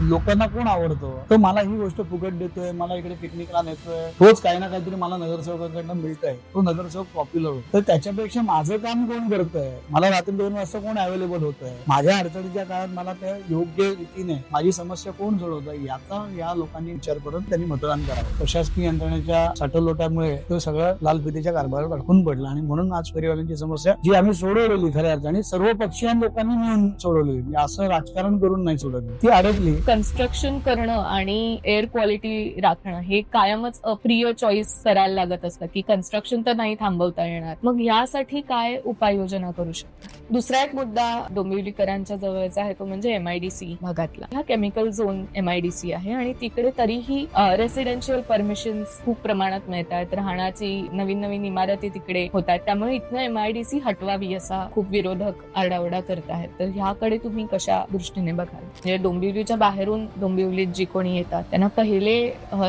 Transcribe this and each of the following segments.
लोकांना कोण आवडतो? तो मला ही गोष्ट फुकट देतोय, मला इकडे पिकनिकला नेतोय, रोज काही ना काहीतरी मला नगरसेवकाकडनं मिळतंय, तो नगरसेवक पॉप्युलर होतो. तर त्याच्यापेक्षा माझं काम कोण करतंय? मला रात्री 2 वाजता कोण अवेलेबल होतंय? माझ्या अडचणीच्या काळात मला त्या योग्य रीतीने माझी समस्या कोण सोडवतंय याचा या लोकांनी विचार करून त्यांनी मतदान करावं. प्रशासकीय यंत्रणेच्या साठवलोटामुळे तो सगळं लालफितीच्या कारभारात अडकून पडला आणि म्हणून आज फेरीवाल्यांची समस्या जी आम्ही सोडवलेली खऱ्या अर्थाने सर्व पक्षीय लोकांनी मिळून सोडवलेली, असं राजकारण करून नाही सोडवली, ती अडकली. कन्स्ट्रक्शन करणं आणि एअर क्वालिटी राखणं हे कायमच अप्रिय चॉईस करायला लागत असतं की कन्स्ट्रक्शन तर नाही थांबवता येणार. मग यासाठी काय उपाययोजना करू शकतो? दुसरा एक मुद्दा डोंबिवलीकरांच्या जवळचा आहे तो म्हणजे MIDC भागातला. हा केमिकल झोन MIDC आहे आणि तिकडे तरीही रेसिडेन्शियल परमिशन्स खूप प्रमाणात मिळत आहेत. राहण्याची नवीन नवीन इमारती तिकडे होत आहेत. त्यामुळे इथनं MIDC हटवावी असा खूप विरोधक आरडाओरडा करत आहेत. तर ह्याकडे तुम्ही कशा दृष्टीने बघाल? म्हणजे डोंबिवलीच्या बाहेरून डोंबिवलीत जी कोणी येतात त्यांना पहिले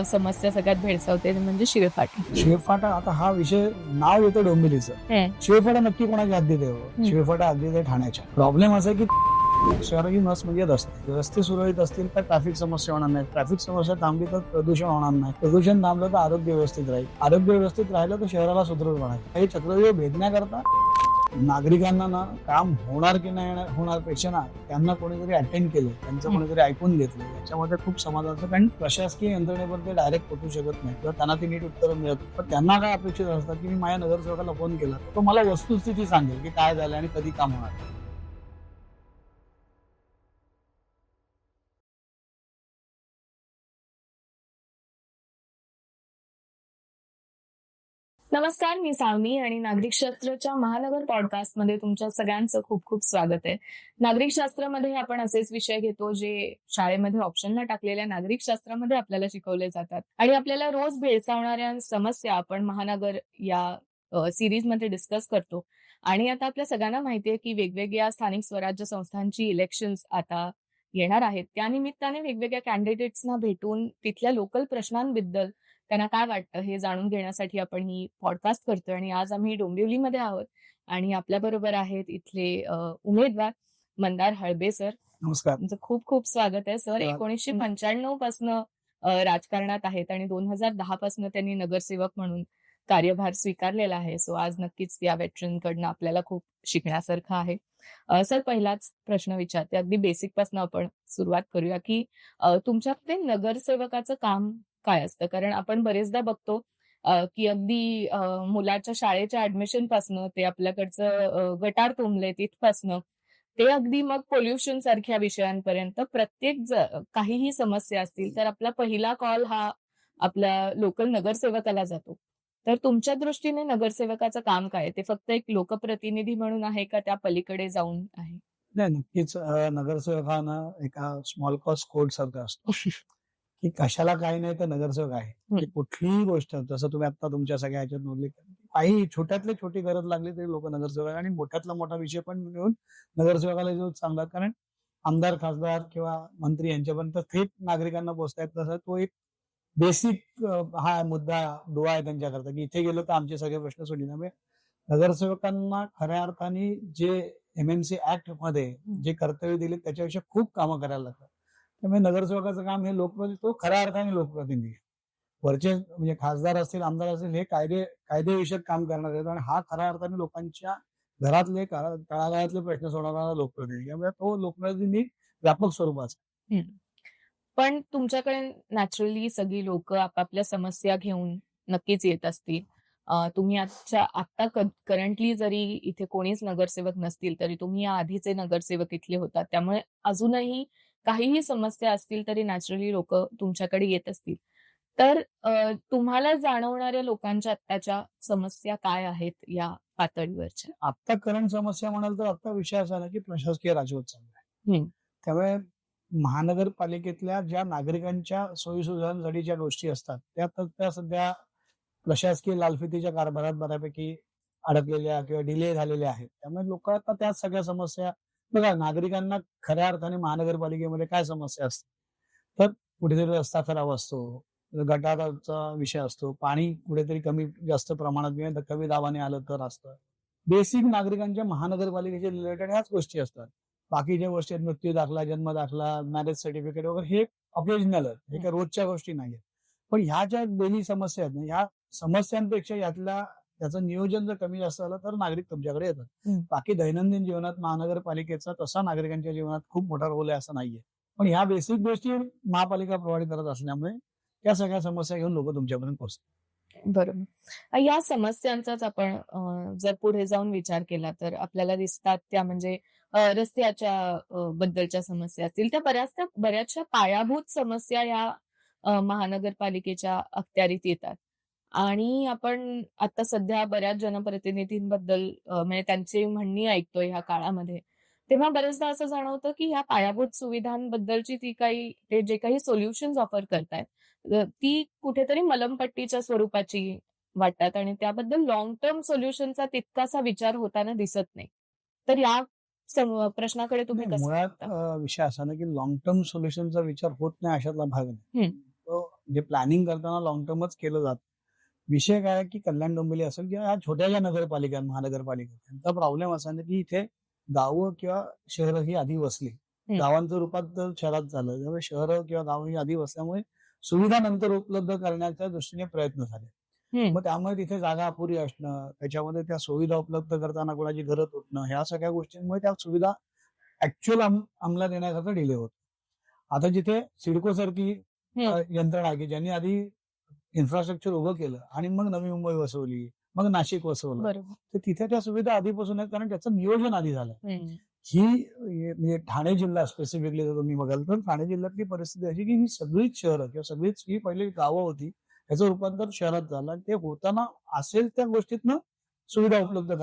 समस्या सगळ्यात भेडसावते म्हणजे शिळफाटा. शिळफाटा, आता हा विषय नाव येतं डोंबिवलीचं. शिळफाटा नक्की कोणाच्या हद्दीत आहे? शिळफाटा हद्दीत आहे ठाण्याच्या. प्रॉब्लेम असा आहे की शहराची नस म्हणजे रस्ते सुरळीत असतील तर ट्रॅफिक समस्या होणार नाही. ट्रॅफिक समस्या थांबली तर प्रदूषण होणार नाही. प्रदूषण थांबलं तर आरोग्य व्यवस्थित राहील. आरोग्य व्यवस्थित राहिलं तर शहराला सुदृढ राहील. हे चक्रव्यूह भेदण्याकरता नागरिकांना ना काम होणार की नाही होणार पेक्षा ना त्यांना कोणीतरी अटेंड केलं, त्यांचं कोणीतरी ऐकून घेतलं, याच्यामध्ये खूप समाधानाचं. कारण प्रशासकीय यंत्रणेवर ते डायरेक्ट पोहोचू शकत नाही किंवा त्यांना ती नीट उत्तरं मिळत. पण त्यांना काय अपेक्षित असतात की मी माझ्या नगरसेवकाला फोन केला तो मला वस्तुस्थिती सांगेल की काय झालं आणि कधी काम होणार. नमस्कार, मी सावनी आणि नागरिकशास्त्रच्या महानगर पॉडकास्टमध्ये तुमच्या सगळ्यांचं खूप खूप स्वागत आहे. नागरिकशास्त्रामध्ये आपण असेच विषय घेतो जे शाळेमध्ये ऑप्शनला टाकलेल्या नागरिकशास्त्रामध्ये आपल्याला शिकवले जातात आणि आपल्याला रोज भेडसावणाऱ्या समस्या आपण महानगर या सिरीजमध्ये डिस्कस करतो. आणि आता आपल्या सगळ्यांना माहितीये की वेगवेगळ्या स्थानिक स्वराज्य संस्थांची इलेक्शन्स आता येणार आहेत. त्यानिमित्ताने वेगवेगळ्या कॅन्डिडेट्सना भेटून तिथल्या लोकल प्रश्नांबद्दल त्यांना काय वाटतं हे जाणून घेण्यासाठी आपण ही पॉडकास्ट करतोय. आणि आज आम्ही डोंबिवलीमध्ये आहोत आणि आपल्या बरोबर आहेत इथले उमेदवार मंदार हळबे सर. नमस्कार. तुमचं खूप खूप स्वागत आहे सर. 1995 पासनं राजकारणात आहेत आणि 2010 पासनं त्यांनी नगरसेवक म्हणून कार्यभार स्वीकारलेला आहे. सो आज नक्कीच या वेटरनकडनं आपल्याला खूप शिकण्यासारखं आहे. सर, पहिलाच प्रश्न विचारते, अगदी बेसिक पासून आपण सुरुवात करूया की तुमच्याकडे नगरसेवकाचं काम काय असतं? कारण आपण बरेचदा बघतो की अगदी मुलाच्या शाळेच्या ऍडमिशन पासनं ते आपल्याकडचं गटार तुंबले तिथपासनं ते अगदी मग पोल्युशन सारख्या विषयांपर्यंत प्रत्येक काहीही समस्या असतील तर आपला पहिला कॉल हा आपल्या लोकल नगरसेवकाला जातो. तर तुमच्या दृष्टीने नगरसेवकाचं काम काय? ते फक्त एक लोकप्रतिनिधी म्हणून आहे का त्या पलीकडे जाऊन आहे? नाही, नक्कीच नगरसेवक हा ना एका स्मॉल कॉज कोड सारखा असतो की कशाला काही नाही तर नगरसेवक आहे. की कुठलीही गोष्ट, जसं तुम्ही आता तुमच्या सगळ्या ह्याच्यात नोंदली, काही छोट्यातली छोटी गरज लागली तरी लोक नगरसेवक आहे आणि मोठ्यातला मोठा विषय पण घेऊन नगरसेवकाला जो चांगला, कारण आमदार खासदार किंवा मंत्री यांच्यापर्यंत थेट नागरिकांना पोहोचतायत तसं तो एक बेसिक हा मुद्दा दुवा आहे त्यांच्याकरता की इथे गेलो तर आमचे सगळे प्रश्न सोडले. त्यामुळे नगरसेवकांना खऱ्या अर्थाने जे MNC ऍक्ट मध्ये जे कर्तव्य दिले त्याच्यापेक्षा खूप कामं करायला लागतात. त्यामुळे नगरसेवकाचं काम हे लोकप्रतिनिधी, तो खऱ्या अर्थाने लोकप्रतिनिधी. वरचे म्हणजे खासदार असतील आमदार असतील हे कायदेविषयक काम करणार आहेत आणि हा खऱ्या अर्थाने लोकांच्या घरातले तळागाळातले प्रश्न सोडवणारा लोकप्रतिनिधी. त्यामुळे तो लोकप्रतिनिधी व्यापक स्वरूपाचा. पण तुमच्याकडे नॅचरली सगळी लोक आपापल्या समस्या घेऊन नक्कीच येत असतील. तुम्ही आता करंटली जरी इथे कोणीच नगरसेवक नसतील तरी तुम्ही या आधीचे नगरसेवक इथले होतात. त्यामुळे अजूनही काहीही समस्या असतील तरी नॅचरली लोक तुमच्याकडे येत असतील. तर तुम्हाला जाणवणाऱ्या लोकांच्या आत्ताच्या समस्या काय आहेत या पातळीवरच्या? आता करंट समस्या म्हणाल तर आता विषय असा आहे की प्रशासकीय राजवट चालू आहे. त्यामुळे महानगरपालिकेतल्या ज्या नागरिकांच्या सोयीसुविधांसाठी ज्या गोष्टी असतात त्या सध्या प्रशासकीय लालफितीच्या कारभारात बऱ्यापैकी अडकलेल्या किंवा डिले झालेल्या आहेत. त्यामुळे लोक आता त्या सगळ्या समस्या, बघा नागरिकांना खऱ्या अर्थाने महानगरपालिकेमध्ये काय समस्या असते तर कुठेतरी रस्ता खराब असतो, गटाराचा विषय असतो, पाणी कुठेतरी कमी जास्त प्रमाणात कमी दाबाने आलं तर असतं. बेसिक नागरिकांच्या महानगरपालिकेच्या रिलेटेड ह्याच गोष्टी असतात. बाकीच्या गोष्टी आहेत, मृत्यू दाखला, जन्म दाखला, मॅरेज सर्टिफिकेट वगैरे, हे ऑकेजनल आहे, हे काही रोजच्या गोष्टी नाहीयेत. पण ह्या ज्या डेली समस्या आहेत ना, ह्या समस्यांपेक्षा त्याचं नियोजन जर कमी जास्त झालं तर नागरिक तुमच्याकडे येतात. बाकी दैनंदिन जीवनात महानगरपालिकेचा तसा नागरिकांच्या जीवनात खूप मोठा रोल आहे असं नाहीये. पण ह्या बेसिक गोष्टी महापालिका प्रोव्हाइड करत असल्यामुळे त्या सगळ्या समस्या घेऊन लोक तुमच्यापर्यंत पोहोचतात. बरोबर. या समस्यांचाच आपण जर पुढे जाऊन विचार केला तर आपल्याला दिसतात त्या म्हणजे रस्त्याच्या बद्दलच्या समस्या असतील त्या बऱ्याचशा पायाभूत समस्या या महानगरपालिकेच्या अखत्यारीत येतात. आणि आपण आता सध्या बऱ्याच जनप्रतिनिधींबद्दल म्हणजे त्यांची म्हणणी ऐकतोय ह्या काळामध्ये. तेव्हा बरेचदा असं जाणवतं की ह्या पायाभूत सुविधांबद्दलची ते जे काही सोल्युशन्स ऑफर करतायत ती कुठेतरी मलमपट्टीच्या स्वरूपाची वाटतात आणि त्याबद्दल लॉंग टर्म सोल्युशनचा तितकासा विचार होताना दिसत नाही. तर या प्रश्नाकडे तुम्ही नाही, कसं मुळात बघता? विषय असा ना की लॉंग टर्म सोल्युशनचा विचार होत नाही अशातला भाग नाही. जे प्लॅनिंग करताना लॉंग टर्मच केलं जातं. विषय काय आहे की कल्याण डोंबिवली असेल किंवा या छोट्या ज्या नगरपालिका महानगरपालिका त्यांचा प्रॉब्लेम असा आहे की इथे गावं किंवा शहरं ही आधी वसली. गावांचं रूपांतर शहरात झालं, त्यामुळे शहरं किंवा गावं ही आधी वसल्यामुळे सुविधा नंतर उपलब्ध करण्याच्या दृष्टीने प्रयत्न झाले. मग त्यामुळे तिथे जागा अपुरी असणं, त्याच्यामध्ये त्या सुविधा उपलब्ध करताना कोणाची घरं तुटणं, ह्या सगळ्या गोष्टींमुळे त्या सुविधा ऍक्च्युअल अंमलात येण्याकरता डिले होतो. आता जिथे सिडको सारखी यंत्रणा आहे की ज्यांनी आधी इन्फ्रास्ट्रक्चर उभं केलं आणि मग नवी मुंबई वसवली, मग नाशिक वसवलं, तर तिथे त्या सुविधा आधीपासून आहेत कारण त्याचं नियोजन आधी झालं. म्हणजे ठाणे जिल्हा स्पेसिफिकली जर तुम्ही बघाल तर ठाणे जिल्ह्यातली परिस्थिती अशी की ही सगळीच शहरं किंवा सगळीच ही पहिली गावं होती, त्याचं रूपांतर शहरात झालं आणि ते होताना असेल त्या गोष्टीतनं सुविधा उपलब्ध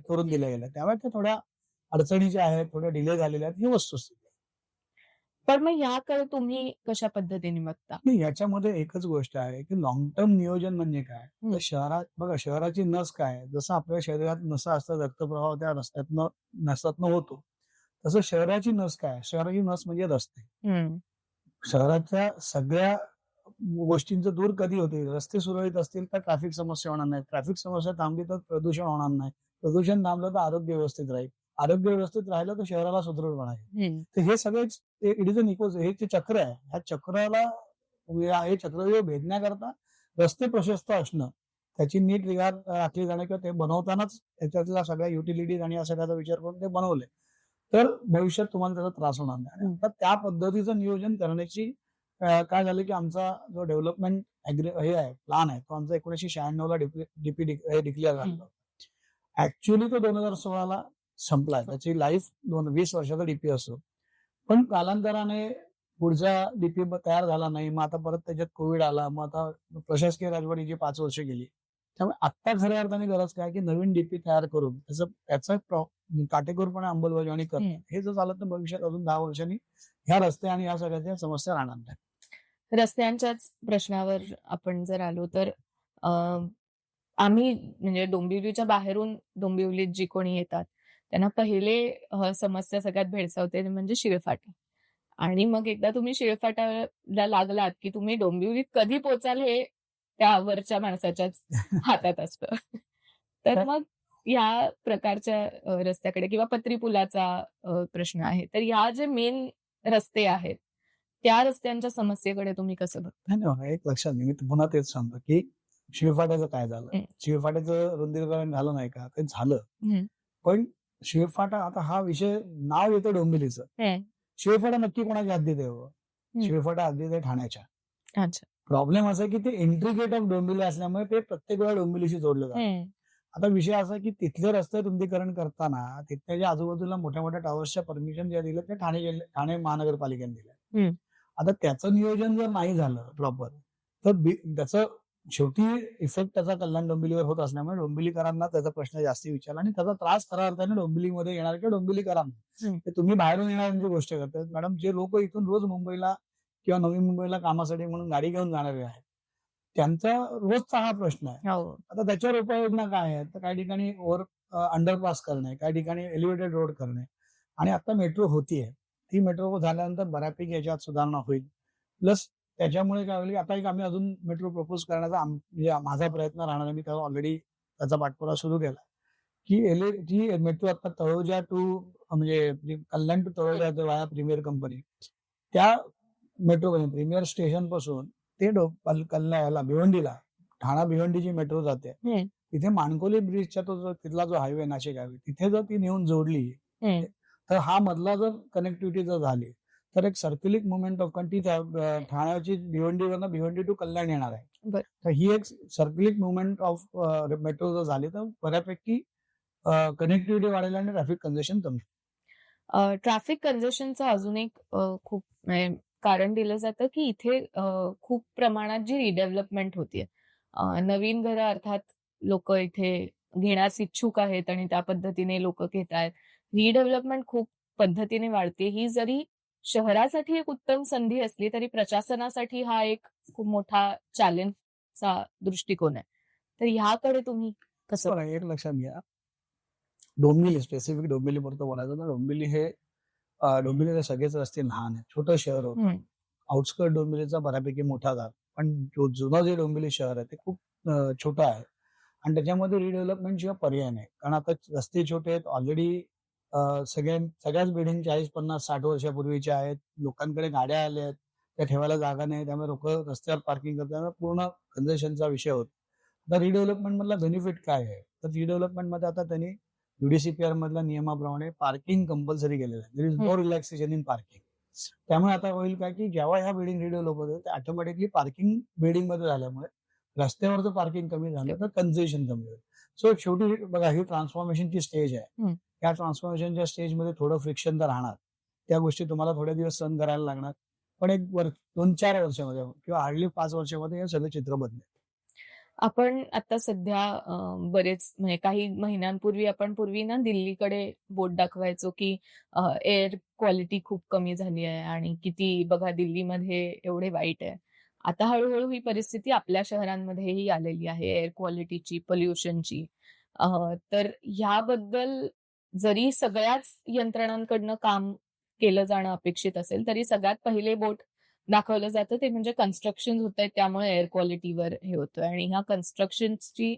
करून दिल्या गेल्या. त्यामुळे त्या थोड्या अडचणीच्या आहेत, थोड्या डिले झालेल्या आहेत, ही वस्तुस्थिती. पण मग याकडे तुम्ही कशा पद्धतीने बघता? नाही, याच्यामध्ये एकच गोष्ट आहे की लॉंग टर्म नियोजन म्हणजे काय, तर शहरात बघा, शहराची नस काय, जसं आपल्या शरीरात नसा असतात, रक्तप्रवाह त्या नसातनं होतो, तसं शहराची नस काय, शहराची नस म्हणजे रस्ते. शहराच्या सगळ्या गोष्टींचं दूर कधी होते, रस्ते सुरळीत असतील तर ट्रॅफिक समस्या होणार नाही, ट्रॅफिक समस्या थांबली तर प्रदूषण होणार नाही, प्रदूषण थांबलं तर आरोग्य व्यवस्थित राहील, आरोग्य व्यवस्थित राहिलं तर शहराला सुदृढपणा आहे. तर हे सगळेच इट इज अन इक्वल, हे जे चक्र आहे, ह्या चक्राला हे चक्रव्यूह भेदण्याकरता रस्ते प्रशस्त असणं, त्याची नीट निगा राखली जाणं किंवा ते बनवतानाच त्याच्यातल्या सगळ्या युटिलिटीज आणि या सगळ्याचा विचार करून ते बनवले तर भविष्यात तुम्हाला त्याचा त्रास होणार नाही. आता त्या पद्धतीचं नियोजन करण्याची काय झालं की आमचा जो डेव्हलपमेंट हे आहे प्लॅन आहे तो आमचा 1996 ला डीपी डिक्लेअर झाला. ऍक्च्युअली तो 2016 संपलाय, त्याची लाईफ 20 वर्षाचा डीपी असतो. पण कालांतराने पुढचा डीपी तयार झाला नाही, मग आता परत त्याच्यात कोविड आला, मग आता प्रशासकीय राजवटीची 5 वर्ष गेली. त्यामुळे आता खऱ्या अर्थाने गरज काय की नवीन डीपी तयार करून त्याचा काटेकोरपणे अंमलबजावणी करणं. हे जर झालं तर भविष्यात अजून 10 वर्षांनी ह्या रस्ते आणि ह्या सगळ्या समस्या राहणार नाही. रस्त्यांच्याच प्रश्नावर आपण जर आलो तर आम्ही म्हणजे डोंबिवलीच्या बाहेरून डोंबिवलीत जी कोणी येतात त्यांना पहिले समस्या सगळ्यात भेडसावते म्हणजे शिळफाटा. आणि मग एकदा तुम्ही शिळफाटाला लागलात की तुम्ही डोंबिवलीत कधी पोचाल हे त्या वरच्या माणसाच्याच हातात असतं. तर मग या प्रकारच्या रस्त्याकडे किंवा पत्री पुलाचा प्रश्न आहे, तर या जे मेन रस्ते आहेत त्या रस्त्यांच्या समस्येकडे तुम्ही कसं बघता? नाही, एक लक्षात घे, मी पुन्हा तेच सांगतो की शिळफाट्याचं काय झालं, शिळफाट्याचं रुंदीकरण झालं नाही का, ते झालं. पण शिळफाटा, आता हा विषय नाव येतं डोंबिवलीचं, शिळफाटा नक्की कोणाच्या हद्दीत आहे? शिळफाटा हद्दीत आहे ठाण्याच्या. प्रॉब्लेम असा की ते इंट्रिकेट ऑफ डोंबिवली असल्यामुळे ते प्रत्येक वेळा डोंबिवलीशी जोडलं जातं. आता विषय असा की तिथले रस्ते रुंदीकरण करताना तिथल्या ज्या आजूबाजूला मोठ्या मोठ्या टावर्सच्या परमिशन ज्या दिलं ते ठाणे महानगरपालिकेने दिलं. आता त्याचं नियोजन जर नाही झालं प्रॉपर तर त्याचं शेवटी इफेक्ट त्याचा कल्याण डोंबिवलीवर होत असल्यामुळे डोंबिवलीकरांना त्याचा प्रश्न जास्ती विचारला आणि त्याचा त्रास खऱ्या अर्थाने डोंबिवलीमध्ये येणार किंवा डोंबिवलीकरांना. तुम्ही बाहेरून येणाऱ्यांची गोष्ट करताय मॅडम, जे लोक इथून रोज मुंबईला किंवा नवी मुंबईला कामासाठी म्हणून गाडी घेऊन जाणारे आहेत त्यांचा रोजचा हा प्रश्न आहे. आता त्याच्यावर उपाययोजना काय आहे, तर काही ठिकाणी अंडरपास करणे, काही ठिकाणी एलिव्हेटेड रोड करणे, आणि आता मेट्रो होतीये, ती मेट्रो झाल्यानंतर बऱ्यापैकी याच्यात सुधारणा होईल. प्लस त्याच्यामुळे काय होईल, आता एक आम्ही अजून मेट्रो प्रपोज करण्याचा म्हणजे माझा प्रयत्न राहणार आहे. मी त्याचा ऑलरेडी त्याचा पाठपुरावा सुरू केला की जी मेट्रो आता तळोजा टू म्हणजे कल्याण टू तळोजा वाया प्रीमियर कंपनी, त्या मेट्रो प्रीमियर स्टेशन पासून ते कल्याणला भिवंडीला, ठाणा भिवंडी जी मेट्रो जाते, तिथे माणकोली ब्रिजच्या तिथला जो हायवे नाशिक हायवे तिथे जर ती नेऊन जोडली, तर हा मधला जर कनेक्टिव्हिटी जर झाली तर एक सर्क्युलिक मुवमेंट ऑफ ती ठाण्याची भिवंडीवरनं भिवंडी टू कल्याण येणार आहे. तर ही एक सर्क्युलिक मुवमेंट ऑफ मेट्रो जर झाली तर बऱ्यापैकी कनेक्टिव्हिटी वाढेल आणि ट्रॅफिक कंजेशन कमी. ट्रॅफिक कंजेशनचं अजून एक खूप कारण दिलं जातं की इथे खूप प्रमाणात जी रिडेव्हलपमेंट होतीये, नवीन घरं अर्थात लोक इथे घेण्यास इच्छुक आहेत आणि त्या पद्धतीने लोक घेत आहेत. रिडेव्हलपमेंट खूप पद्धतीने वाढते. ही जरी शहरासाठी एक उत्तम संधी असली तरी प्रशासनासाठी हा एक खूप मोठा चॅलेंजचा दृष्टिकोन आहे. तर ह्याकडे तुम्ही कसं? एक लक्षात घ्या, डोंबिवली स्पेसिफिक डोंबिवलीपुरतं बोलायचं तर डोंबिवलीचे सगळेच रस्ते लहान आहेत, छोटं शहर होतं. आउटस्कर्ट डोंबिवलीचा बऱ्यापैकी मोठा झाला, पण जुनं जे डोंबिवली शहर आहे ते खूप छोटं आहे आणि त्याच्यामध्ये रिडेव्हलपमेंट शिवाय पर्याय नाही. कारण आता रस्ते छोटे आहेत, ऑलरेडी सगळ्याच बिल्डिंग 40-50-60 वर्षापूर्वीच्या आहेत, लोकांकडे गाड्या आल्या आहेत, त्या ठेवायला जागा नाही, त्यामुळे लोक रस्त्यावर पार्किंग करतात, पूर्ण कंजेशनचा विषय होतो. आता रिडेव्हलपमेंट मधला बेनिफिट काय आहे, तर रिडेव्हलपमेंट मध्ये आता त्यांनी UDCPR मधल्या नियमाप्रमाणे पार्किंग कंपल्सरी केलेलं आहे. There is no relaxation in parking. त्यामुळे आता होईल काय की जेव्हा ह्या बिल्डिंग रिडेव्हलप होते ते ऑटोमॅटिकली पार्किंग बिल्डिंग मध्ये झाल्यामुळे रस्त्यावरचं पार्किंग कमी झालं तर कंजेशन कमी होईल. सो शेवटी बघा, ही ट्रान्सफॉर्मेशनची स्टेज आहे. या ट्रान्सफॉर्मेशनच्या स्टेजमध्ये थोडं फ्रिक्शन तर राहणार, त्या गोष्टी तुम्हाला थोडे दिवस सहन करायला लागणार, पण एक 2-4 वर्षामध्ये किंवा हार्डली 5 वर्षामध्ये हे सगळं चित्र बदलेल. आपण आता सध्या बरेच म्हणजे काही महिन्यांपूर्वी आपण ना दिल्लीकडे बोट दाखवायचो की एअर क्वालिटी खूप कमी झाली आहे आणि किती बघा दिल्लीमध्ये एवढे वाईट आहे. आता हळूहळू ही परिस्थिती आपल्या शहरांमध्येही आलेली आहे, एअर क्वालिटीची, पोल्युशनची. तर ह्याबद्दल जरी सगळ्याच यंत्रणांकडनं काम केलं जाणं अपेक्षित असेल तरी सगळ्यात पहिले बोट दाखवलं जातं ते म्हणजे कन्स्ट्रक्शन होत आहेत, त्यामुळे एअर क्वालिटीवर हे होतंय आणि ह्या कन्स्ट्रक्शनची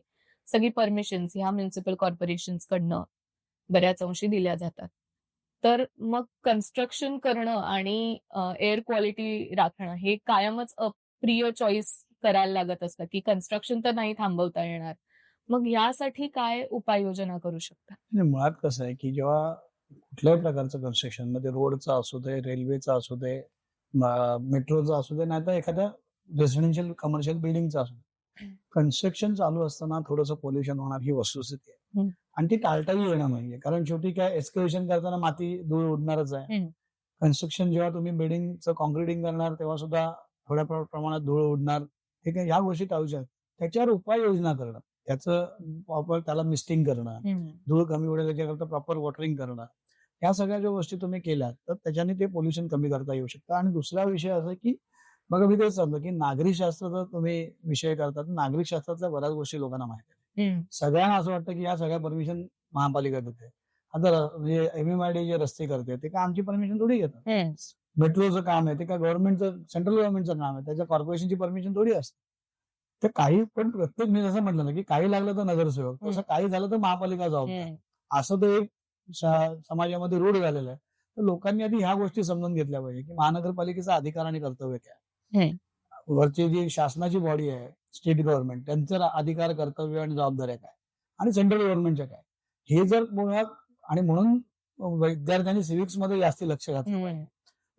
सगळी परमिशन्स ह्या म्युनिसिपल कॉर्पोरेशन्स कडनं बऱ्याच अंशी दिल्या जातात. तर मग कन्स्ट्रक्शन करणं आणि एअर क्वालिटी राखणं हे कायमच अप्रिय चॉईस करायला लागत असतं की कन्स्ट्रक्शन तर नाही थांबवता येणार. मग यासाठी काय उपाययोजना करू शकता? मुळात कसं आहे की जेव्हा कुठल्याही प्रकारचं कन्स्ट्रक्शन मध्ये रोडचं असू दे, रेल्वेचं असू दे, मेट्रोचं असू दे, नाही तर एखाद्या रेसिडेन्शियल कमर्शियल बिल्डिंगचं असू दे, कन्स्ट्रक्शन चालू असताना थोडंसं पोल्युशन होणार ही वस्तुस्थिती आहे आणि ती टाळताही येणार नाहीये. कारण शेवटी काय, एक्सकेव्हेशन करताना माती धूळ उडणारच आहे. कन्स्ट्रक्शन जेव्हा तुम्ही बिल्डिंगचं कॉन्क्रिटिंग करणार तेव्हा सुद्धा थोड्या प्रमाणात धूळ उडणार. ठीक आहे, ह्या गोष्टी टाळूच्या आहेत. त्याच्यावर उपाययोजना करणं, त्याचं प्रॉपर त्याला मिस्टिंग करणं, धूळ कमी उडेल त्याच्याकरता प्रॉपर वॉटरिंग करणं, ह्या सगळ्या ज्या गोष्टी तुम्ही केल्यात तर त्याच्याने ते पोल्युशन कमी करता येऊ शकतं. आणि दुसरा विषय असा की बघा, मी तेच सांगतो की नागरिक शास्त्र जर तुम्ही विषय करतात, नागरिक शास्त्रातल्या बऱ्याच गोष्टी लोकांना माहिती आहे. सगळ्यांना असं वाटतं की या सगळ्या परमिशन महापालिका देते. आता म्हणजे MMRD जे रस्ते करते ते काय आमची परमिशन थोडी घेतात. मेट्रोचं काम आहे ते काय गव्हर्नमेंटचं, सेंट्रल गव्हर्नमेंटचं काम आहे, त्याच्या कॉर्पोरेशनची परमिशन थोडी असते. तर काही पण प्रत्येक, मी जसं म्हटलं ना की काही लागलं तर नगरसेवक, तसं काही झालं तर महापालिका जबाबदार, असं तो एक समाजामध्ये रूढ झालेला आहे. तर लोकांनी आधी ह्या गोष्टी समजून घेतल्या पाहिजे की महानगरपालिकेचा अधिकार आणि कर्तव्य काय, वरची जी शासनाची बॉडी आहे स्टेट गव्हर्नमेंट, त्यांचं अधिकार, कर्तव्य आणि जबाबदाऱ्या काय, आणि सेंट्रल गव्हर्नमेंटच्या काय, हे जर मुळात, आणि म्हणून विद्यार्थ्यांनी सिव्हिक्स मध्ये जास्त लक्ष घातलं,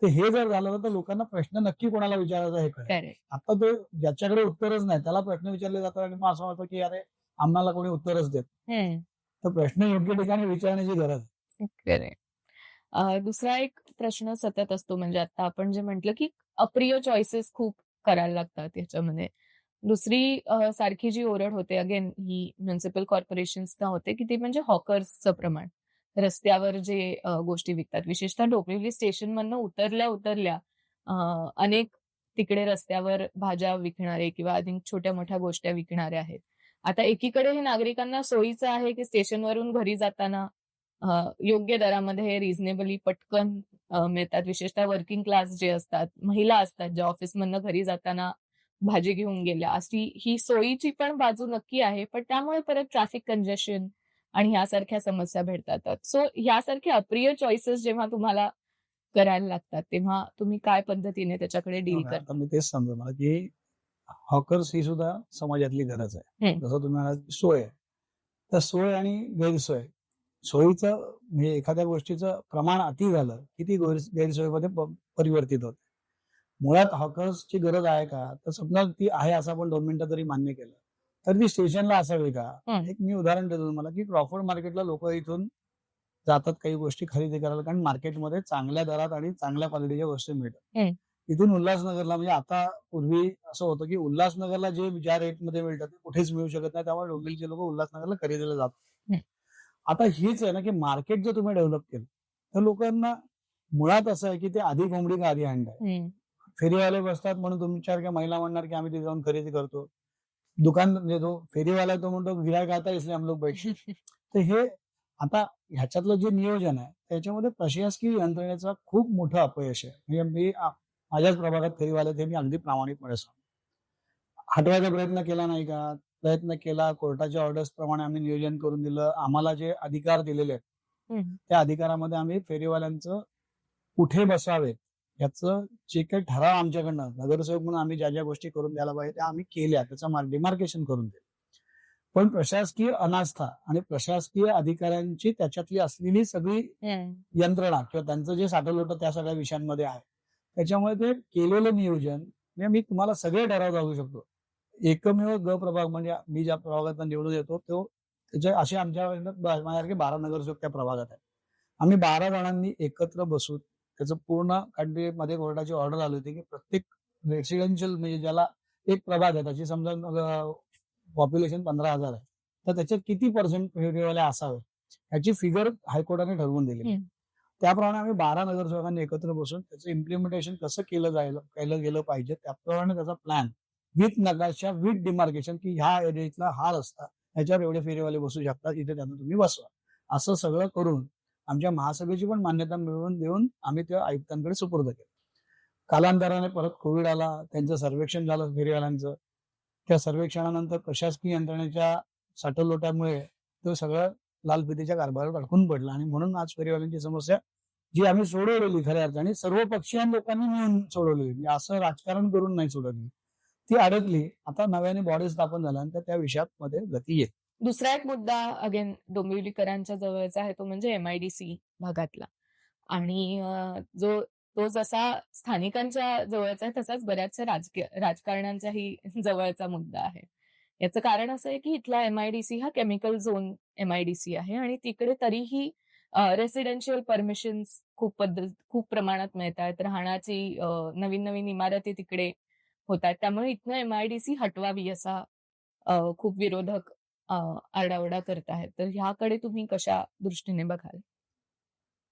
तर हे जर झालं तर लोकांना प्रश्न नक्की कोणाला विचारायचा हे कळेल. आता तो ज्याच्याकडे उत्तरच नाही त्याला प्रश्न विचारले जातात आणि मग असं वाटतं की अरे आम्हाला कोणी उत्तरच देत. तर प्रश्न योग्य ठिकाणी विचारण्याची गरज आहे. दुसरा एक प्रश्न सतत असतो, म्हणजे आता आपण जे म्हटलं की अप्रिय चॉईसेस खूप करायला लागतात याच्यामध्ये. दुसरी सारखी जी ओरड होते अगेन ही म्युनिसिपल कॉर्पोरेशन्सना होते की ते म्हणजे हॉकर्सचं प्रमाण. रस्त्यावर जे गोष्टी विकतात, विशेषतः डोंबिवली स्टेशन मधनं उतरल्या अनेक तिकडे रस्त्यावर भाज्या विकणारे किंवा अधिक छोट्या मोठ्या गोष्टी विकणारे आहेत. आता एकीकडे हे नागरिकांना सोयीचं आहे की स्टेशनवरून घरी जाताना योग्य दरामध्ये रिझनेबली पटकन मिळतात. विशेषतः वर्किंग क्लास जे असतात, महिला असतात ज्या ऑफिसमधनं घरी जाताना भाजी घेऊन गेल्या, अशी ही सोयीची पण बाजू नक्की आहे. पण त्यामुळे परत ट्रॅफिक कंजेशन आणि ह्यासारख्या समस्या भेडतात. सो ह्यासारखे अप्रिय चॉईसेस जेव्हा तुम्हाला करायला लागतात, तेव्हा तुम्ही काय पद्धतीने त्याच्याकडे डील बघा, आता करता? मी तेच सांगतो मला की हॉकर्स ही सुद्धा समाजातली गरज आहे. हं. जसं तुम्ही म्हणालात की सोय आहे. तर सोय आणि गैरसोय. सोयीचं म्हणजे एखाद्या गोष्टीचं प्रमाण अति झालं की ती गैरसोयीमध्ये परिवर्तित होते. मुळात हॉकर्सची गरज आहे का? तर समजा ती आहे असं आपण 2 मिनिटं जरी मान्य केलं, तर ती स्टेशनला असावी का? हं. एक मी उदाहरण देतो तुम्हाला की क्रॉफर्ड मार्केटला लोकं इथून जातात काही गोष्टी खरेदी करायला, कारण मार्केटमध्ये चांगल्या दरात आणि चांगल्या क्वालिटीच्या वस्तू मिळतात. हं. इथून उल्हासनगरला म्हणजे आता पूर्वी असं होतं की उल्हासनगरला ज्या रेटमध्ये मिळतात ते कुठेच मिळू शकत नाही. त्यामुळे डोंबिवलीचे लोक उल्हासनगरला खरेदीला जातात. हं. आता हीच आहे ना की मार्केट जर तुम्ही डेव्हलप केलं तर लोकांना मुळात असं आहे की ते आधी कोंबडी का आधी अंडा आहे. हं. फेरीवाले बसतात म्हणून तुमच्यासारख्या महिला म्हणणार की आम्ही तिथे जाऊन खरेदी करतो. दुकान म्हणजे तो फेरीवाला तो म्हणतो गिरायक आता इसलिए हम लोग बैठे. तर हे आता ह्याच्यातलं जे नियोजन आहे त्याच्यामध्ये प्रशासकीय यंत्रणेचा खूप मोठं अपयश आहे. म्हणजे माझ्याच प्रभागात फेरीवाले ते मी अगदी प्रामाणिकपणे सांगतो. हटवायचा प्रयत्न केला नाही का? प्रयत्न केला. कोर्टाच्या ऑर्डर्स प्रमाणे आम्ही नियोजन करून दिलं. आम्हाला जे अधिकार दिलेले आहेत, हं. त्या अधिकारामध्ये आम्ही फेरीवाल्यांचं कुठे बसावेत याचं जे काही ठराव आमच्याकडनं नगरसेवक म्हणून आम्ही ज्या गोष्टी करून द्यायला पाहिजे त्या आम्ही केल्या. त्याचं डिमार्केशन करून दिलं. पण प्रशासकीय अनास्था आणि प्रशासकीय अधिकाऱ्यांची त्याच्यातली असलेली सगळी हं. यंत्रणा किंवा त्यांचं जे साठवलं त्या सगळ्या विषयांमध्ये आहे. त्याच्यामुळे ते केलेलं नियोजन म्हणजे मी तुम्हाला सगळे ठराव दाखवू शकतो. एकमेव प्रभाग म्हणजे मी ज्या प्रभागात निवडून येतो तो त्याचे असे माझ्यासारखे 12 नगरसेवक त्या प्रभागात आहेत. आम्ही 12 जणांनी एकत्र बसून त्याचं पूर्ण मध्ये कोर्टाची ऑर्डर आली होती की प्रत्येक रेसिडेन्शियल म्हणजे ज्याला एक प्रभाग आहे त्याची समजा पॉप्युलेशन 15,000 आहे. तर त्याच्यात किती पर्सेंट फेरीवाले असावे याची फिगर हायकोर्टाने ठरवून दिली. हं. त्याप्रमाणे आम्ही 12 नगरसेवकांनी एकत्र बसून त्याचं इम्प्लिमेंटेशन कसं केलं गेलं पाहिजे त्याप्रमाणे त्याचा प्लॅन विथ नकाशा विथ डिमार्केशन की ह्या एरियातला हा रस्ता ह्याच्यावर एवढे फेरीवाले बसू शकतात इथे त्यांना तुम्ही बसवा असं सगळं करून आमच्या महासभेची पण मान्यता मिळवून देऊन आम्ही त्या आयुक्तांकडे सुपूर्द केलं. कालांतराने परत कोविड आला, त्यांचं सर्वेक्षण झालं फेरीवाल्यांचं. त्या सर्वेक्षणानंतर प्रशासकीय यंत्रणेच्या साठवलोटामुळे तो सगळं लालफितीच्या कारभारात अडकून पडला आणि म्हणून आज फेरीवाल्यांची समस्या जी आम्ही सोडवलेली खऱ्या अर्थाने सर्व पक्षीय लोकांनी मिळून सोडवलेली, म्हणजे असं राजकारण करून नाही सोडवली, ती अडकली. आता नव्याने बॉडी स्थापन झाल्यानंतर त्या विषयामध्ये गती येते. दुसरा एक मुद्दा अगेन डोंबिवलीकरांच्या जवळचा आहे तो म्हणजे एमआयडीसी भागातला आणि तो जसा स्थानिकांच्या जवळचा आहे तसाच बऱ्याचशा राजकारण्यांच्याही जवळचा मुद्दा आहे. याचं कारण असं आहे की इथला एमआयडीसी हा केमिकल झोन एमआयडीसी आहे आणि तिकडे तरीही रेसिडेन्शियल परमिशन्स खूप प्रमाणात मिळत आहेत. राहण्याची नवीन नवीन इमारती तिकडे होत आहेत. त्यामुळे इथनं एमआयडीसी हटवावी असा खूप विरोधक आरडाओरडा करत आहेत. तर ह्याकडे तुम्ही कशा दृष्टीने बघाल?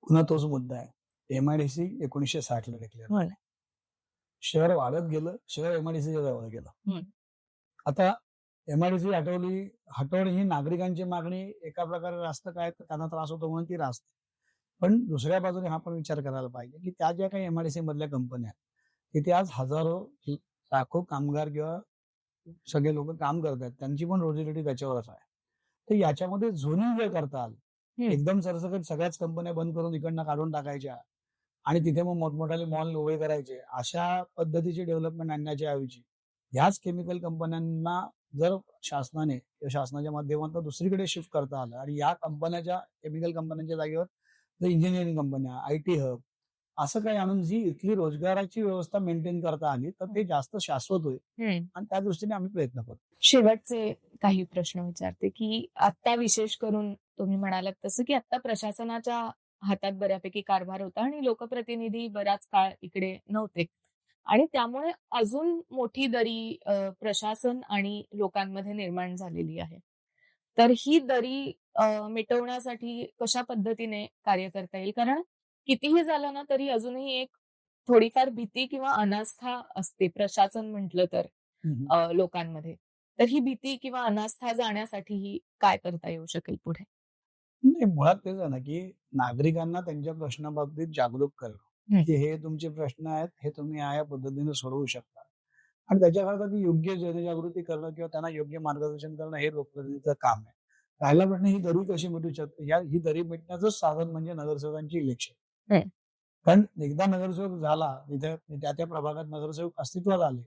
पुन्हा तोच मुद्दा आहे. एमआयडीसी 1960 ला डिक्लेअर. शहर वाढत गेलं, शहर एमआयडीसीच्या जवळ गेलं. आता एमआयडीसी हटवली ही नागरिकांची मागणी एका प्रकारे रास्त काय तर त्यांना त्रास होतो म्हणून ती रास्त. पण दुसऱ्या बाजूने हा पण विचार करायला पाहिजे की त्या ज्या काही एमआयडीसी मधल्या कंपन्या तिथे आज हजारो लाखो कामगार किंवा सगळे लोक काम करतात, त्यांची पण रोजीरोटी त्याच्यावरच आहे. तर याच्यामध्ये झोनिंग जर करता आलं, एकदम सरसकट सगळ्याच कंपन्या बंद करून इकडनं काढून टाकायच्या आणि तिथे मग मोठमोठाले मॉल उभे करायचे, अशा पद्धतीची डेव्हलपमेंट आणण्याच्या ऐवजी ह्याच केमिकल कंपन्यांना जर शासनाने किंवा शासनाच्या माध्यमातून दुसरीकडे शिफ्ट करता आलं आणि या कंपन्याच्या केमिकल कंपन्यांच्या जागेवर जर इंजिनिअरिंग कंपन्या, आयटी हब असं काही आणून जी इथली रोजगाराची व्यवस्था मेंटेन करता आली तर ते जास्त शाश्वत होईल आणि त्या दृष्टीने आम्ही प्रयत्न करतो. शेवटचे काही प्रश्न विचारते की आता विशेष करून तुम्ही म्हणालात तसं की आता प्रशासनाच्या हातात बऱ्यापैकी कारभार होता आणि लोकप्रतिनिधी बराच काळ इकडे नव्हते आणि त्यामुळे अजून मोठी दरी प्रशासन आणि लोकांमध्ये निर्माण झालेली आहे. तर ही दरी मिटवण्यासाठी कशा पद्धतीने कार्य करता येईल? कारण कितीही झालं ना तरी अजूनही एक थोडीफार भीती किंवा अनास्था असते प्रशासन म्हटलं तर लोकांमध्ये. तर ही भीती किंवा अनास्था जाण्यासाठीही काय करता येऊ शकेल पुढे? नाही, मुळात तेच आहे ना की नागरिकांना त्यांच्या प्रश्नाबाबतीत जागरूक करणं की हे तुमचे प्रश्न आहेत, हे तुम्ही या पद्धतीने सोडवू शकता आणि त्याच्याकरता ती योग्य जनजागृती करणं किंवा त्यांना योग्य मार्गदर्शन करणं हे लोकप्रतिनिधीचं काम आहे. राहिला प्रश्न ही दरी कशी मिटू शकते, ही दरी मिटण्याचं साधन म्हणजे नगरसेवकांची इलेक्शन. हम्म. कारण एकदा नगरसेवक झाला, तिथे त्या त्या प्रभागात नगरसेवक अस्तित्वात आले,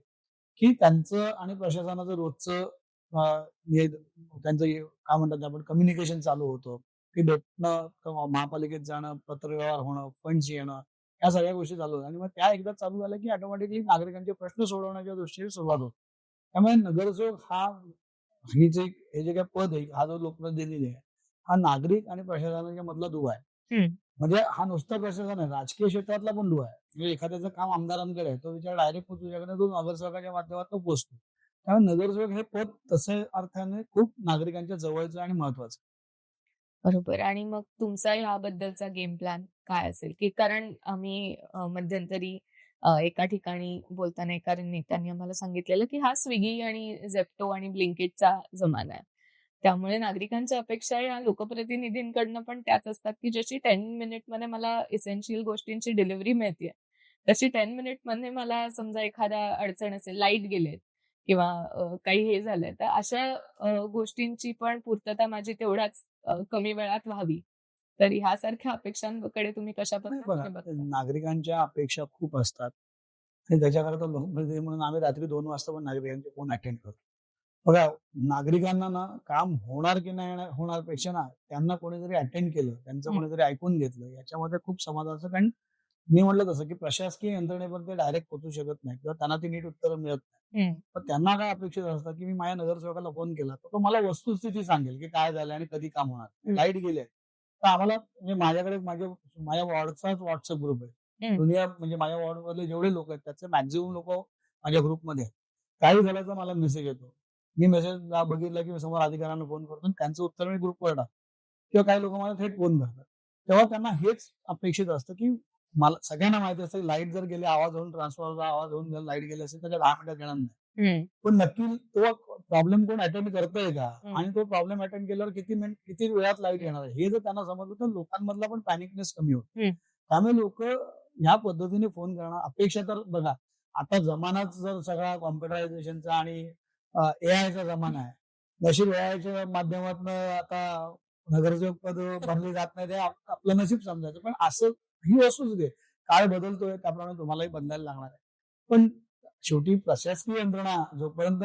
की त्यांचं आणि प्रशासनाचं रोजचं त्यांचं काय म्हणतात आपण कम्युनिकेशन चालू होतं. की भेटणं, महापालिकेत जाणं, पत्रव्यवहार होणं, फंड्स येणं, या सगळ्या गोष्टी चालू होत्या आणि मग त्या एकदा चालू झाल्या की ऑटोमॅटिकली नागरिकांचे प्रश्न सोडवण्याच्या दृष्टीने सुरुवात होते. त्यामुळे नगरसेवक हे जे काही पद आहे, हा जो लोकप्रतिनिधी आहे, हा नागरिक आणि प्रशासनाच्या मधला दुवा आहे. म्हणजे हा नुसता प्रशासन आहे, राजकीय क्षेत्रातला पण दुवा आहे. म्हणजे एखाद्याचं काम आमदारांकडे आहे, तो विचार डायरेक्ट तुझ्याकडे तो नगरसेवकाच्या माध्यमातून पोहोचतो. त्यामुळे नगरसेवक हे पद तसं अर्थाने खूप नागरिकांच्या जवळचं आणि महत्वाचं. बरोबर. आणि मग तुमचा ह्याबद्दलचा गेम प्लॅन काय असेल? की कारण आम्ही मध्यंतरी एका ठिकाणी बोलताना एका नेत्यांनी आम्हाला सांगितलेलं, की हा Swiggy आणि Zepto आणि Blinkitचा जमाना आहे. त्यामुळे नागरिकांच्या अपेक्षा या लोकप्रतिनिधींकडनं पण त्याच असतात, की जशी 10 मिनिटमध्ये मला इसेन्शियल गोष्टींची डिलिव्हरी मिळतेय, तशी 10 मिनिटमध्ये मला समजा एखाद्या अडचण असेल, लाईट गेलेत किंवा काही हे झालंय, तर अशा गोष्टींची पण पूर्तता माझी तेवढ्याच कमी वेळात व्हावी. तर ह्यासारख्या अपेक्षांकडे तुम्ही कशा नाही बघा, पद्धतीने बघता? नागरिकांच्या अपेक्षा खूप असतात आणि त्याच्याकरता लोकप्रतिनिधी म्हणून आम्ही रात्री 2 वाजता पण नागरिकांचे फोन अटेंड करतो. बघा, नागरिकांना ना काम होणार की नाही होणार पेक्षा ना त्यांना कोणीतरी अटेंड केलं, त्यांचं हं, कोणीतरी ऐकून घेतलं, याच्यामध्ये खूप समाधान असतं. कारण मी म्हटलं तसं की प्रशासकीय यंत्रणेपर्यंत ते डायरेक्ट पोहोचू शकत नाही किंवा त्यांना ती नीट उत्तरं मिळत नाही. हं, पण त्यांना काय अपेक्षित असतं की मी माझ्या नगरसेवकाला फोन केला तर तो मला वस्तुस्थिती सांगेल की काय झालं आणि कधी काम होणार. हं, लाईट गेली आहे. तर आम्हाला म्हणजे माझ्याकडे माझ्या वॉर्डचाच व्हॉट्सअप ग्रुप आहे. हं, दुनिया म्हणजे माझ्या वॉर्डमधले जेवढे लोक आहेत त्याचे मॅक्झिमम लोक माझ्या ग्रुपमध्ये आहेत. काही झाल्याचा मला मेसेज येतो. मी मेसेज बघितला की समोर अधिकाऱ्यांना फोन करतो आणि त्यांचं उत्तर मी ग्रुपवर टाकतो किंवा काही लोक मला थेट फोन करतात. तेव्हा त्यांना हेच अपेक्षित असतं की मला सगळ्यांना माहिती असतं की लाईट जर गेली, आवाज होऊन ट्रान्सफॉर्मरचा आवाज होऊन जर लाईट गेली असेल तर त्या 10 मिनिटात येणार नाही. हं, पण नक्की तो प्रॉब्लेम कोण अटेंड करतोय का? हं, आणि तो प्रॉब्लेम अटेंड केल्यावर किती वेळात लाईट येणार आहे? हे जर त्यांना समजलं तर लोकांमधला पण पॅनिकनेस कमी होतो. हं, त्यामुळे लोक ह्या पद्धतीने फोन करणं अपेक्षा तर बघा, आता जमानाच जर सगळा कॉम्प्युटरायझेशनचा आणि एआयचा जमाना आहे. नशीब एआयच्या माध्यमातून आता नगरसेवक पद भरले जात नाही, ते आपलं नशीब समजायचं. पण असं ही वस्तूच दे. काळ बदलतोय त्याप्रमाणे तुम्हालाही बदलायला लागणार आहे. पण शेवटी प्रशासकीय यंत्रणा जोपर्यंत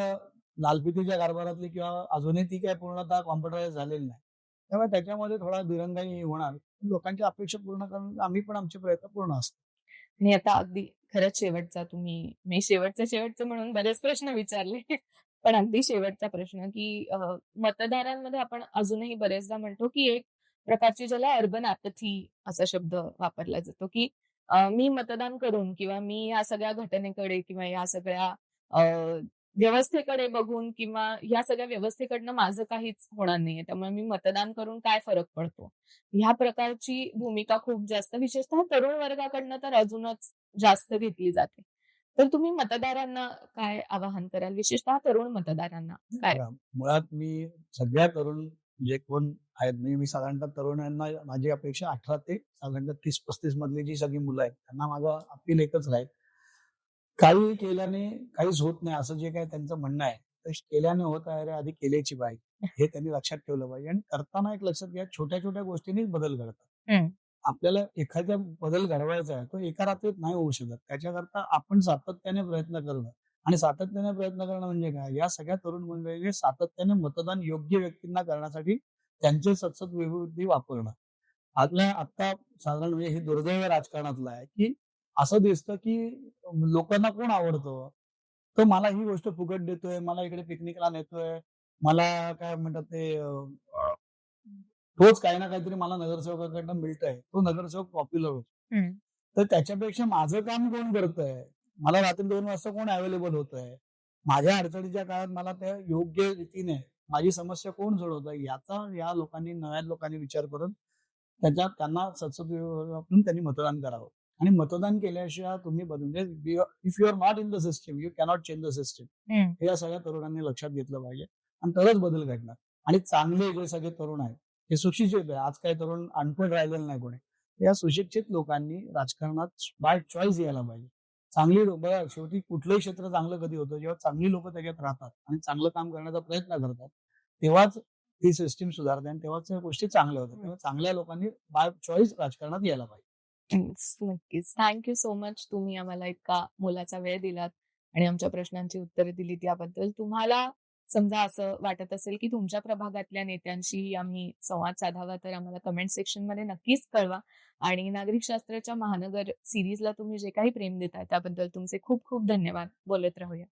लालफितीच्या कारभारातली किंवा अजूनही ती काय पूर्णतः कॉम्प्युटराइज झालेली नाही. त्यामुळे त्याच्यामध्ये थोडा दिरंगाई होणार. लोकांच्या अपेक्षा पूर्ण करून आम्ही पण आमचे प्रयत्न पूर्ण असतात. आणि आता अगदी खरंच शेवटचा मी शेवटचं म्हणून बरेच प्रश्न विचारले. पण अगदी शेवटचा प्रश्न, की मतदारांमध्ये आपण अजूनही बरेचदा म्हणतो, की एक प्रकारची ज्याला अर्बन अॅपथी असा शब्द वापरला जातो, की मी मतदान करून किंवा मी ह्या सगळ्या घटनेकडे किंवा या सगळ्या अ, व्यवस्थेकडे बघून किंवा या सगळ्या व्यवस्थेकडनं माझं काहीच होणार नाहीये. त्यामुळे मी मतदान करून काय फरक पडतो? ह्या प्रकारची भूमिका खूप जास्त विशेषतः तरुण वर्गाकडनं तर अजूनच जास्त घेतली जाते. तर तुम्ही मतदारांना काय आवाहन कराल? विशेषतः तरुण मतदारांना काय? बघा, मुळात मी सगळ्या तरुण जे कोण आहेत, म्हणजे मी साधारणतः तरुणांना माझी अपेक्षा 18 ते साधारणतः 30-35 मधली जी सगळी मुलं आहेत, त्यांना माझं अपील एकच राहील. काही केल्याने काहीच होत नाही असं जे काही त्यांचं म्हणणं आहे, तर केल्याने होत आहे रे, आधी केल्याची पाहिजे. हे त्यांनी लक्षात ठेवलं पाहिजे आणि करताना एक लक्षात घ्या, छोट्या-छोट्या गोष्टींनीच बदल घडतात. हं, आपल्याला एखादा बदल घडवायचा आहे, तो एका रात्रीत नाही होऊ शकत. त्याच्याकरता आपण सातत्याने प्रयत्न करणं आणि सातत्याने प्रयत्न करणं म्हणजे काय? या सगळ्या तरुण मंडळीने सातत्याने मतदान योग्य व्यक्तींना करण्यासाठी त्यांचे सतत विभूती वापरणं. आपल्या आता साधारण म्हणजे हे दुर्दैव राजकारणातलं आहे, की असं दिसतं, की लोकांना कोण आवडतं? तो मला ही गोष्ट फुकट देतोय, मला इकडे पिकनिकला नेतोय, मला काय म्हणतात ते रोज काही ना काहीतरी मला नगरसेवकाकडनं मिळतंय. तो नगरसेवक पॉप्युलर होतो. हं, तर त्याच्यापेक्षा माझं काम कोण करतंय? मला रात्री 2 वाजता कोण अवेलेबल होतंय? माझ्या अडचणीच्या काळात मला त्या योग्य रीतीने माझी समस्या कोण सोडवतंय? याचा या लोकांनी, नव्या लोकांनी विचार करून त्यांना वापरून त्यांनी मतदान करावं. आणि मतदान केल्याशिवाय तुम्ही म्हणजे if you are not in the system, you cannot change the system. हं. हे या सगळ्या तरुणांनी लक्षात घेतलं पाहिजे आणि तरच बदल घडणार. आणि चांगले जे सगळे तरुण आहेत, हे सुशिक्षित आहे. आज काही तरुण अनपढ राहिलेलं नाही कोणी. या सुशिक्षित लोकांनी राजकारणात बाय चॉईस यायला पाहिजे. चांगली लोक बघा, शेवटी कुठलंही क्षेत्र चांगलं कधी होतं, जेव्हा चांगली लोक त्याच्यात राहतात आणि चांगलं काम करण्याचा प्रयत्न करतात, तेव्हाच ती सिस्टीम सुधारते आणि तेव्हाच या गोष्टी चांगल्या होतात. तेव्हा चांगल्या लोकांनी बाय चॉईस राजकारणात यायला पाहिजे. नक्कीच. Thank so much. तुम्ही आम्हाला इतका मोलाचा वेळ दिलात आणि आमच्या प्रश्नांची उत्तरं दिलीत याबद्दल. तुम्हाला समजा असं वाटत असेल, की तुमच्या प्रभागातल्या नेत्यांशी आम्ही संवाद साधावा, तर आम्हाला कमेंट सेक्शनमध्ये नक्कीच कळवा. आणि नागरिक शास्त्राच्या महानगर सीरीजला तुम्ही जे काही प्रेम देताय त्याबद्दल तुमचे खूप खूप धन्यवाद. बोलत राहूया.